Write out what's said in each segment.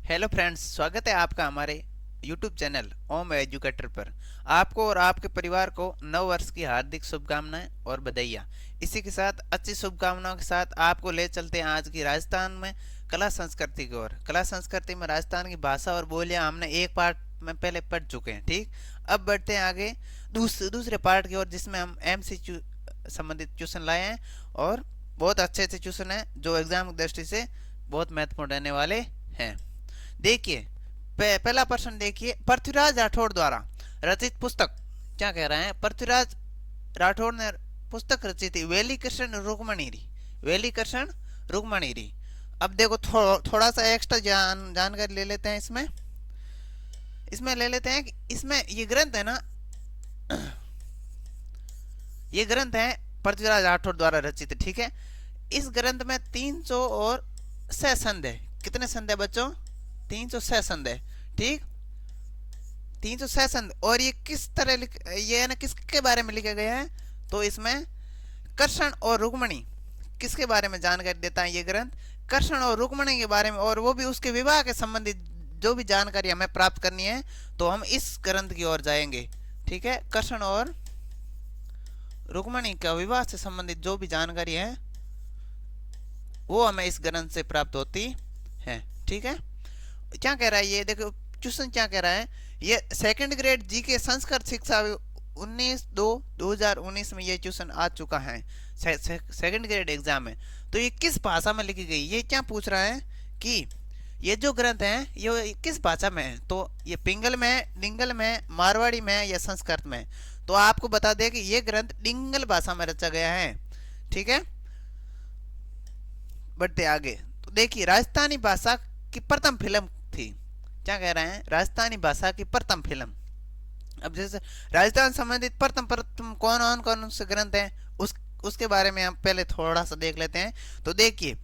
Hello friends, स्वागत है आपका हमारे यूट्यूब चैनल ओम एजुकेटर पर। आपको और आपके परिवार को नव वर्ष की हार्दिक शुभकामनाएं और बधाइयाँ। इसी के साथ अच्छी शुभकामनाओं के साथ आपको ले चलते हैं आज की राजस्थान में कला संस्कृति की ओर। कला संस्कृति में राजस्थान की भाषा और बोलियां हमने एक पार्ट में पहले पढ़ चुके हैं, ठीक। अब बढ़ते हैं आगे दूसरे पार्ट की ओर, जिसमें हम एमसीक्यू संबंधित क्वेश्चन लाए हैं और बहुत अच्छे अच्छे क्वेश्चन हैं जो एग्जाम की दृष्टि से बहुत महत्वपूर्ण रहने वाले हैं। देखिए, पहला प्रश्न देखिए, पृथ्वीराज राठौड़ द्वारा रचित पुस्तक क्या कह रहे हैं। पृथ्वीराज राठौड़ ने पुस्तक रची थी वेली कृष्ण रुक्मणी। वेली कृष्ण रुक्मणी। अब देखो थोड़ा सा एक्स्ट्रा जानकारी ले लेते हैं। इसमें ले लेते हैं कि इसमें ये ग्रंथ है ना, ये ग्रंथ है पृथ्वीराज राठौड़ द्वारा रचित, ठीक है। इस ग्रंथ में 306 संध है। कितने संध है बच्चों? 306 संध है, ठीक। 306 संध। और ये किस तरह ये है ना, किसके बारे में लिखा गया है? तो इसमें कृष्ण और रुक्मणी किसके बारे में जानकारी देता है ये ग्रंथ? कृष्ण और रुक्मणी के बारे में, और वो भी उसके विवाह के संबंधित जो भी जानकारी हमें प्राप्त करनी है तो हम इस ग्रंथ की ओर जाएंगे, ठीक है। कृष्ण और रुक्मणी का विवाह से संबंधित जो भी जानकारी है वो हमें इस ग्रंथ से प्राप्त होती है, ठीक है। क्या कह रहा है ये देखो, क्वेश्चन क्या कह रहा है। ये सेकंड ग्रेड जी के संस्कृत शिक्षा 19/2/2019 में ये क्वेश्चन आ चुका है, सेकंड ग्रेड एग्जाम में। तो ये किस भाषा में लिखी गई, ये क्या पूछ रहा है कि ये जो ग्रंथ है ये किस भाषा में है। तो ये पिंगल में, डिंगल में, मारवाड़ी में या संस्कृत में। तो आपको बता दें कि ये ग्रंथ डिंगल भाषा में रचा गया है, ठीक है। बढ़ते आगे तो देखिए, राजस्थानी भाषा की प्रथम फिल्म थी। क्या कह रहे हैं? राजस्थानी भाषा की प्रथम फिल्म। अब जैसे राजस्थान संबंधित प्रथम प्रथम कौन से ग्रंथ हैं उसके बारे में हम पहले थोड़ा सा देख लेते हैं। तो देखिए,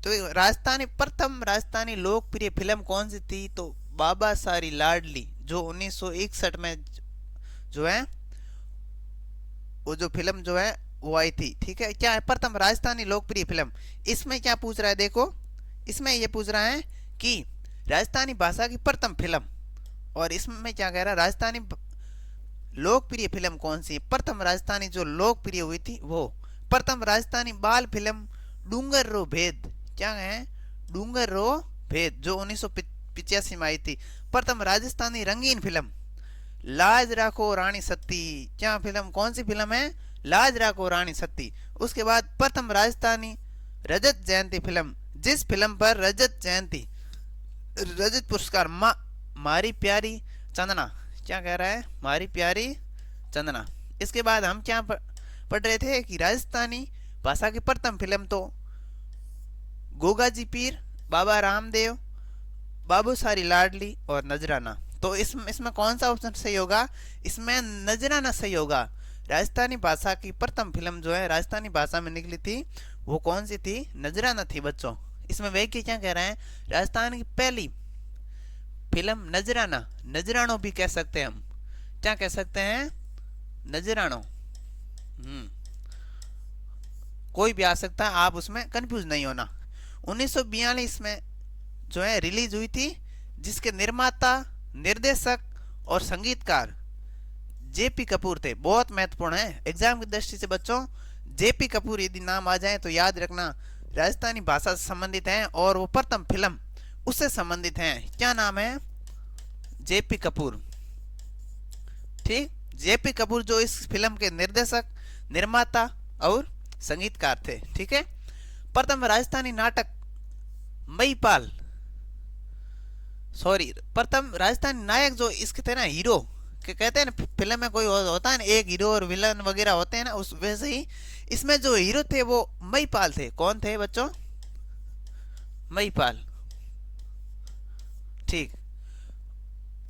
तो राजस्थानी लोकप्रिय फिल्म कौन सी थी? तो बाबा सारी लाडली, जो 1961 में जो है वो जो फिल्म जो है वो आई थी, ठीक है। क्या है? प्रथम राजस्थानी लोकप्रिय फिल्म। इसमें क्या पूछ रहा है देखो, इसमें ये पूछ रहा है कि राजस्थानी भाषा की प्रथम फिल्म, और इसमें क्या कह रहा है, राजस्थानी लोकप्रिय फिल्म कौन सी? प्रथम राजस्थानी जो लोकप्रिय हुई थी वो प्रथम राजस्थानी बाल फिल्म डूंगर रो भेद। क्या है? डूंगर रो भेद, जो 1985 में आई थी। प्रथम राजस्थानी रंगीन फिल्म लाज राखो रानी सती। क्या फिल्म, कौन सी फिल्म है? लाज राखो रानी सती। उसके बाद प्रथम राजस्थानी रजत जयंती फिल्म, जिस फिल्म पर रजत पुरस्कार मारी प्यारी चंदना। क्या कह रहा है? मारी प्यारी चंदना। इसके बाद हम क्या पढ़ रहे थे कि राजस्थानी भाषा की प्रथम फिल्म तो गोगा जी पीर, बाबा रामदेव, बाबू सारी लाडली और नजराना। तो इसमें कौन सा ऑप्शन सही होगा? इसमें नजराना सही होगा। राजस्थानी भाषा की प्रथम फिल्म जो है राजस्थानी भाषा में निकली थी वो कौन सी थी? नजराना थी बच्चों। इसमें वे क्या कह रहे हैं? राजस्थान की पहली फिल्म नजराना, नजरानो भी कह सकते हैं हम। क्या कह सकते हैं? नजरानो। कोई भी आ सकता है, आप उसमें कंफ्यूज नहीं होना। 1942 में जो है रिलीज हुई थी, जिसके निर्माता, निर्देशक और संगीतकार जेपी कपूर थे। बहुत महत्वपूर्ण है एग्जाम की दृष्टि से बच्चों। जेपी कपूर यदि नाम आ जाए तो याद रखना राजस्थानी भाषा से संबंधित हैं और वो प्रथम फिल्म उससे संबंधित हैं। क्या नाम है? जेपी कपूर, ठीक। जेपी कपूर जो इस फिल्म के निर्देशक, निर्माता और संगीतकार थे, ठीक है। प्रथम राजस्थानी नाटक मईपाल, सॉरी, प्रथम राजस्थानी नायक जो इसके थे ना, हीरो के कहते हैं ना, फिल्म में कोई होता है ना एक हीरो और विलन वगैरह होते हैं ना, उस वैसे ही इसमें जो हीरो थे वो मईपाल थे। कौन थे बच्चों? मईपाल, ठीक।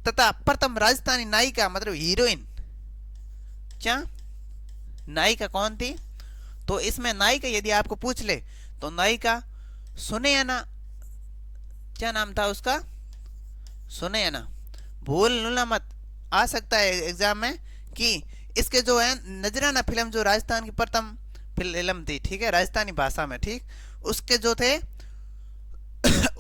तथा प्रथम राजस्थानी नायिका मतलब हीरोइन, क्या नायिका कौन थी? तो इसमें नायिका यदि आपको पूछ ले तो नायिका सुनैना, क्या नाम था उसका? सुनैना। भूलना मत, आ सकता है एग्जाम में कि इसके जो है नजराना फिल्म जो राजस्थान की प्रथम फिल्म थी, ठीक है, राजस्थानी भाषा में, ठीक। उसके जो थे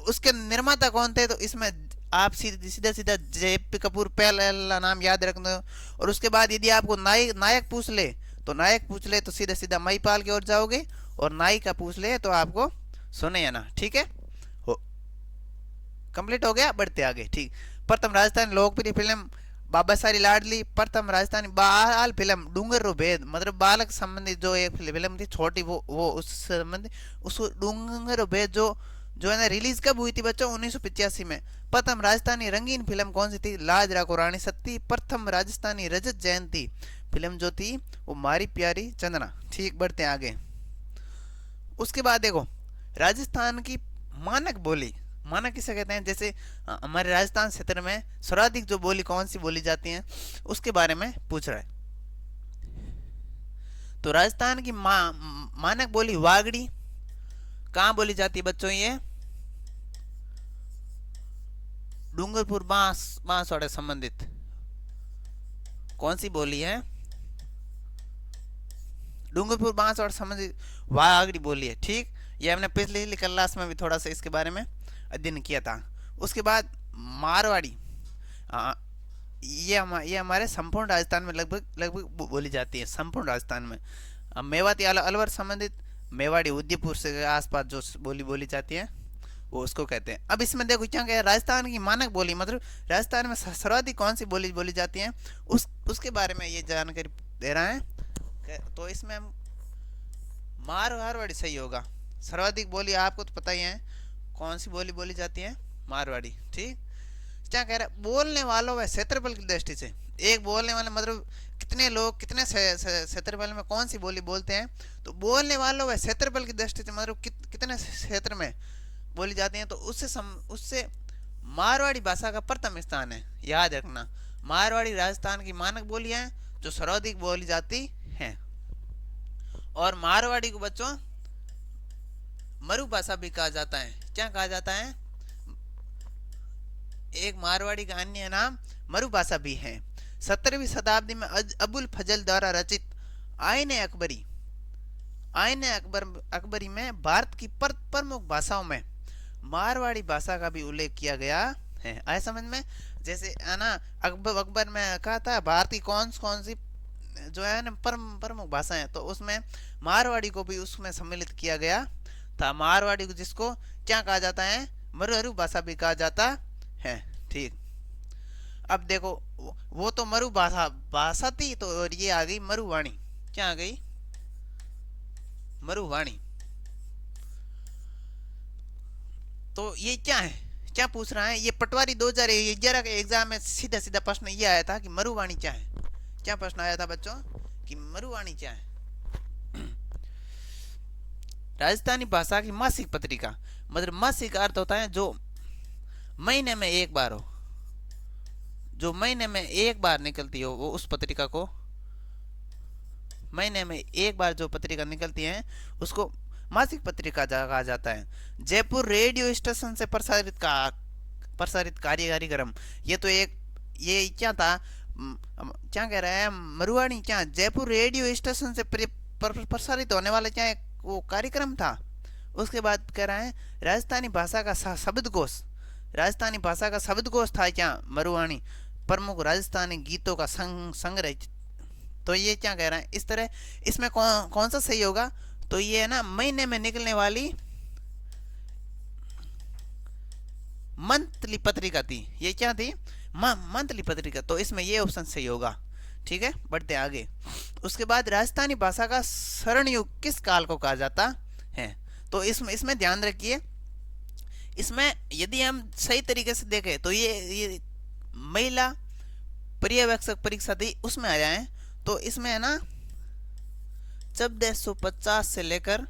उसके निर्माता कौन थे, तो इसमें आप सीधा सीधा जेपी कपूर पहला नाम याद रख दो। और उसके बाद यदि आपको नायक पूछ ले, तो नायक पूछ ले तो सीधा सीधा महिपाल की ओर जाओगे, और नायिका पूछ ले तो आपको सोनैया। ठीक है, हो कंप्लीट हो गया, बढ़ते आगे। ठीक, प्रथम राजस्थानी लोकप्रिय फिल्म बाबा सारी लाडली। प्रथम राजस्थानी बाल फिल्म डूंगर भेद, मतलब बालक संबंधित जो एक फिल्म थी छोटी, वो उस संबंधित उस डूंगर भेद जो है ना रिलीज कब हुई थी बच्चों, 1985 में। प्रथम राजस्थानी रंगीन फिल्म कौन सी थी, लाज राखो रानी सत्ती। प्रथम राजस्थानी रजत जयंती फिल्म जो थी वो मारी प्यारी चंदना। ठीक, बढ़ते हैं आगे। उसके बाद देखो राजस्थान की मानक बोली, मानक किसे कहते हैं, जैसे हमारे राजस्थान क्षेत्र में सर्वाधिक जो बोली कौन सी बोली जाती है उसके बारे में पूछ रहा है। तो राजस्थान की मानक बोली वागड़ी कहाँ बोली जाती है बच्चों, ये डूंगरपुर बांसवाड़ा संबंधित कौन सी बोली है, डूंगरपुर बांसवाड़ा संबंधित वागड़ी बोली है। ठीक, ये हमने पिछली क्लास में भी थोड़ा सा इसके बारे में अध्ययन किया था। उसके बाद मारवाड़ी, ये हमारे संपूर्ण राजस्थान में लगभग लगभग बोली जाती है, संपूर्ण राजस्थान में। मेवाती अलवर संबंधित मेवाड़ी उदयपुर से आसपास जो बोली बोली जाती है वो उसको कहते हैं। अब इसमें देखो क्या क्या राजस्थान की मानक बोली, मतलब राजस्थान में सर्वाधिक कौन सी बोली बोली जाती है उसके बारे में ये जानकारी दे रहा है। तो इसमें हम मारवाड़ी सही होगा। सर्वाधिक बोली आपको तो पता ही है कौन सी बोली बोली जाती है, मारवाड़ी। ठीक, क्या कह रहा है, बोलने वालों व क्षेत्रफल की दृष्टि से, एक बोलने वाले मतलब कितने लोग कितने क्षेत्रफल में कौन सी बोली बोलते हैं, तो बोलने वालों व क्षेत्रफल की दृष्टि से मतलब कितने क्षेत्र में बोली जाती हैं, तो उससे मारवाड़ी भाषा का प्रथम स्थान है। याद रखना, मारवाड़ी राजस्थान की मानक बोली है जो सर्वाधिक बोली जाती है। और मारवाड़ी को बच्चों मरु भाषा भी कहा जाता है। क्या कहा जाता है, एक मारवाड़ी का अन्य नाम मरु भाषा भी है। 17वीं शताब्दी में अबुल फजल द्वारा रचित आईने अकबरी में भारत की प्रमुख भाषाओं में मारवाड़ी भाषा का भी उल्लेख किया गया है। आए समझ में, जैसे है ना अकबर में कहा था भारत की कौन सी जो है ना प्रमुख भाषा है, तो उसमें मारवाड़ी को भी उसमें सम्मिलित किया गया था। मारवाड़ी को जिसको क्या कहा जाता है, मरुहरु भाषा भी कहा जाता है। ठीक, अब देखो वो तो मरु भाषा थी, तो और ये आ गई मरुवाणी। क्या आ गई, मरुवाणी। तो ये क्या है, क्या पूछ रहा है, ये पटवारी 2011 के एग्जाम में सीधा सीधा प्रश्न ये आया था कि मरुवाणी क्या है। क्या प्रश्न आया था बच्चों कि मरुवाणी क्या है। राजस्थानी भाषा की मासिक पत्रिका, मतलब मासिक अर्थ होता है जो महीने में एक बार हो, जो महीने में एक बार निकलती हो, वो उस पत्रिका को महीने में एक बार जो पत्रिका निकलती है उसको मासिक पत्रिका कहा जाता है। जयपुर रेडियो स्टेशन से प्रसारित कार्यक्रम, ये तो एक ये क्या था, क्या कह रहा है मरुवाणी, क्या जयपुर रेडियो स्टेशन से प्रसारित होने वाला क्या एक वो कार्यक्रम था। उसके बाद कह रहा है राजस्थानी भाषा का शब्दकोश, राजस्थानी भाषा का शब्दकोश था क्या मरुवाणी, प्रमुख राजस्थानी गीतों का संग्रह। तो ये क्या कह रहा है, इस तरह इसमें कौन सा सही होगा, तो ये है ना महीने में निकलने वाली मंथली पत्रिका थी। ये क्या थी, मंथली पत्रिका, तो इसमें ये ऑप्शन सही होगा। ठीक है, बढ़ते आगे। उसके बाद राजस्थानी भाषा का स्वर्ण युग किस काल को कहा जाता है, तो इसमें ध्यान रखिए, इसमें यदि हम सही तरीके से देखें तो ये महिला पर्यवेक्षक परीक्षा थी उसमें आ जाए, तो इसमें है ना 1450 से लेकर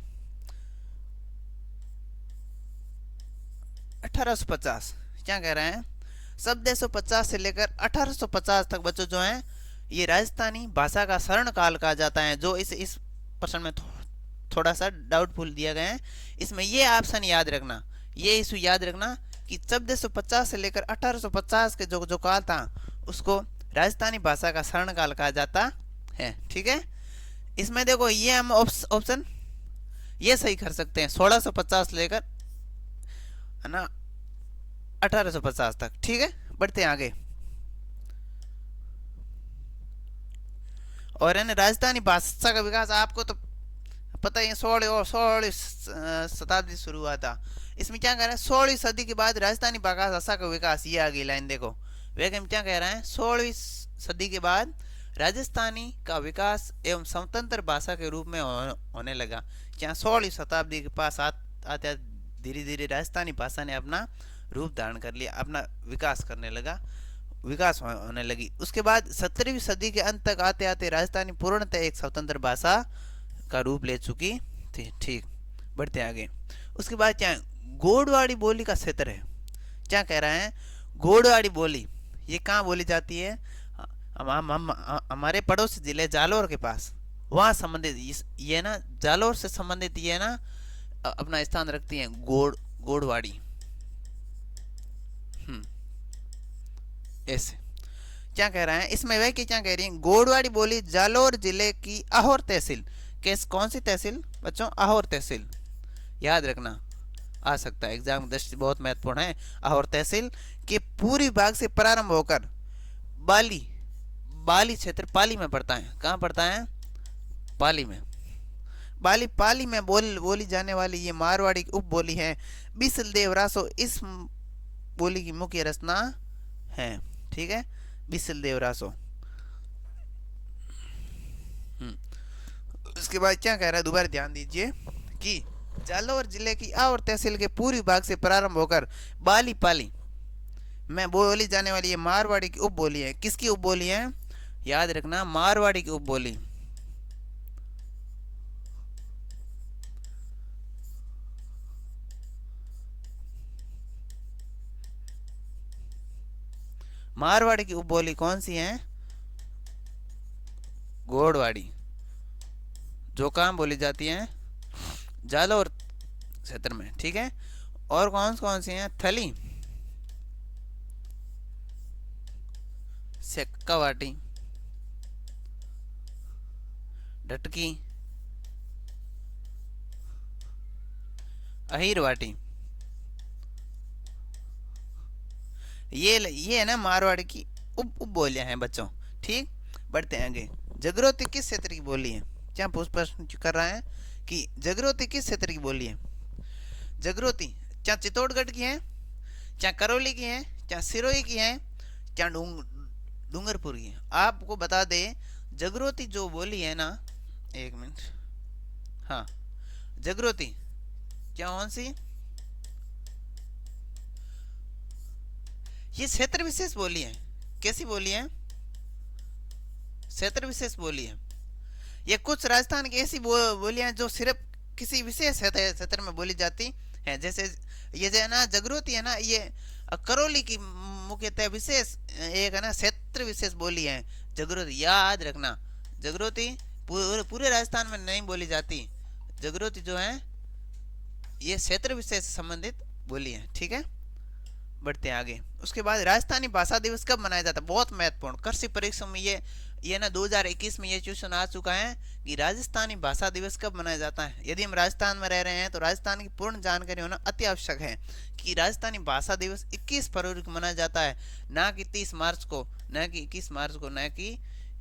1850, क्या कह रहे हैं 1450 से लेकर 1850 तक बच्चों जो हैं ये राजस्थानी भाषा का स्वर्ण काल कहा जाता है। जो इस प्रश्न में थोड़ा सा डाउटफुल दिया गया है, इसमें ये ऑप्शन याद रखना, ये इशू याद रखना कि 1450 से लेकर 1850 के जो काल था उसको राजस्थानी भाषा का स्वर्ण काल कहा जाता है। ठीक है, इसमें देखो ये हम ऑप्शन ये सही कर सकते हैं 1650 लेकर है ना 1850 तक। ठीक है, बढ़ते हैं आगे। और है ना राजस्थानी भाषा का विकास आपको तो पता ही है, 16वीं शताब्दी शुरू हुआ था। इसमें क्या कह रहा है, 16वीं सदी के बाद राजस्थानी भाषा का विकास, ये आ गई लाइन देखो। वेगम क्या कह रहा है, 16वीं सदी के बाद राजस्थानी का विकास एवं स्वतंत्र भाषा के रूप में होने लगा। क्या 16वीं शताब्दी के पास आते धीरे धीरे राजस्थानी भाषा ने अपना रूप धारण कर लिया, अपना विकास करने लगा, विकास होने लगी। उसके बाद 17वीं सदी के अंत तक आते आते राजस्थानी पूर्णतः एक स्वतंत्र भाषा का रूप ले चुकी थी। ठीक, बढ़ते आगे। उसके बाद क्या गोडवाड़ी बोली का क्षेत्र है। क्या कह रहा है, गोडवाड़ी बोली ये कहाँ बोली जाती है, हम हमारे पड़ोसी जिले जालोर के पास, वहाँ संबंधित ये ना जालोर से संबंधित ये ना अपना स्थान रखती है गोडवाड़ी। ऐसे क्या कह रहा है इसमें, वह क्या कह रही है, गोडवाड़ी बोली जालोर जिले की अहोर तहसील, कौन सी तहसील बच्चों, अहोर तहसील, याद रखना आ सकता है एग्जाम दृष्टि, बहुत महत्वपूर्ण है। अहोर तहसील के पूर्वी भाग से प्रारंभ होकर बाली बाली क्षेत्र पाली में पड़ता है। कहाँ पड़ता है, पाली में। पाली में बोली जाने वाली ये मारवाड़ी की उप बोली है। बिसल देव रासो इस बोली की मुख्य रचना है। ठीक है, बिसल देव रासो। उसके बाद क्या कह रहा है, दोबारा ध्यान दीजिए कि जालोर जिले की और तहसील के पूर्वी भाग से प्रारंभ होकर बाली पाली में बोली जाने वाली ये मारवाड़ी की उप बोली है। किसकी उप बोली है, याद रखना, मारवाड़ी की उप बोली। मारवाड़ी की उपबोली कौन सी है, गोडवाड़ी, जो काम बोली जाती है जालोर क्षेत्र में। ठीक है, और कौन सी हैं, थली, सेक्कावाटी, डटकी, अहीरवाटी, ये है ना मारवाड़ की उप बोलियां हैं बच्चों। ठीक, बढ़ते हैं आगे। जगरोती किस क्षेत्र की बोली है, क्या पूछ प्रश्न कर रहा है कि जगरोती किस क्षेत्र की बोली है। जगरोती क्या चित्तौड़गढ़ की है, क्या करौली की है, क्या सिरोही की है, क्या डूंगरपुर की है। आपको बता दे, जगरोती जो बोली है ना, एक मिनट, हाँ जगरोती क्या कौन सी, ये क्षेत्र विशेष बोली है। कैसी बोली है, क्षेत्र विशेष बोली है। ये कुछ राजस्थान की ऐसी बोलियां जो सिर्फ किसी विशेष क्षेत्र में बोली जाती है। जैसे ये जो है ना जगरोती है ना, ये करौली की मुख्यतः विशेष एक है ना क्षेत्र विशेष बोली है जगरोती, याद रखना। जगरोती पूरे राजस्थान में नहीं बोली जाती, जगरोती जो है ये क्षेत्र विशेष संबंधित बोली है। ठीक है, बढ़ते हैं आगे। उसके बाद राजस्थानी भाषा दिवस कब मनाया जाता है, बहुत महत्वपूर्ण, कृषि परीक्षा में ये ना 2021 में ये क्वेश्चन आ चुका है कि राजस्थानी भाषा दिवस कब मनाया जाता है। यदि हम राजस्थान में रह रहे हैं तो राजस्थान की पूर्ण जानकारी होना अति आवश्यक है कि राजस्थानी भाषा दिवस 21 फरवरी को मनाया जाता है, ना कि 30 मार्च को, न कि 21 मार्च को, न कि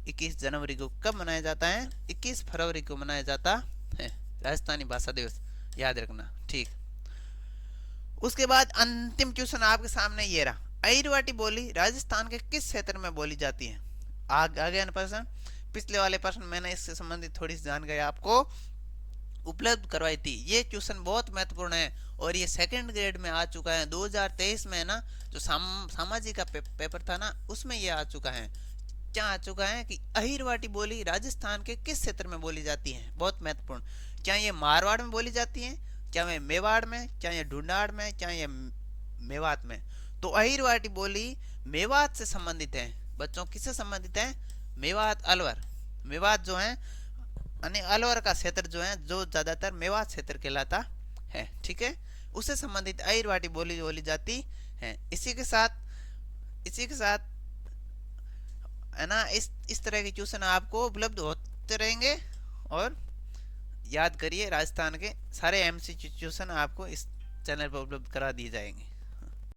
21 जनवरी को। कब मनाया जाता है, 21 फरवरी को मनाया जाता है राजस्थानी भाषा दिवस, याद रखना। ठीक, उसके बाद अंतिम क्वेश्चन आपके सामने ये रहा, अहिरवाटी बोली राजस्थान के किस क्षेत्र में बोली जाती है। आगे प्रश्न, पिछले वाले प्रश्न मैंने इससे संबंधित थोड़ी सी जानकारी आपको उपलब्ध करवाई थी। ये क्वेश्चन बहुत महत्वपूर्ण है और ये सेकंड ग्रेड में आ चुका है 2023 में ना, जो सामाजिक का पेपर था ना, उसमें ये आ चुका है। क्या आ चुका है कि अहिरवाटी बोली राजस्थान के किस क्षेत्र में बोली जाती है, बहुत महत्वपूर्ण। क्या ये मारवाड़ में बोली जाती है, क्या ये मेवाड़ में, क्या ये ढूंढाड़ में, क्या ये मेवात में। तो अहिरवाटी बोली मेवात से संबंधित है बच्चों, किससे संबंधित है, मेवात अलवर। मेवात जो है यानी अलवर का क्षेत्र जो है, जो ज्यादातर मेवात क्षेत्र कहलाता है। ठीक है, उससे संबंधित अहिरवाटी बोली जाती है। इसी के साथ है ना, इस तरह के क्वेश्चन आपको उपलब्ध होते रहेंगे। और याद करिए, राजस्थान के सारे एमसीक्यू क्वेश्चन आपको इस चैनल पर उपलब्ध करा दिए जाएंगे।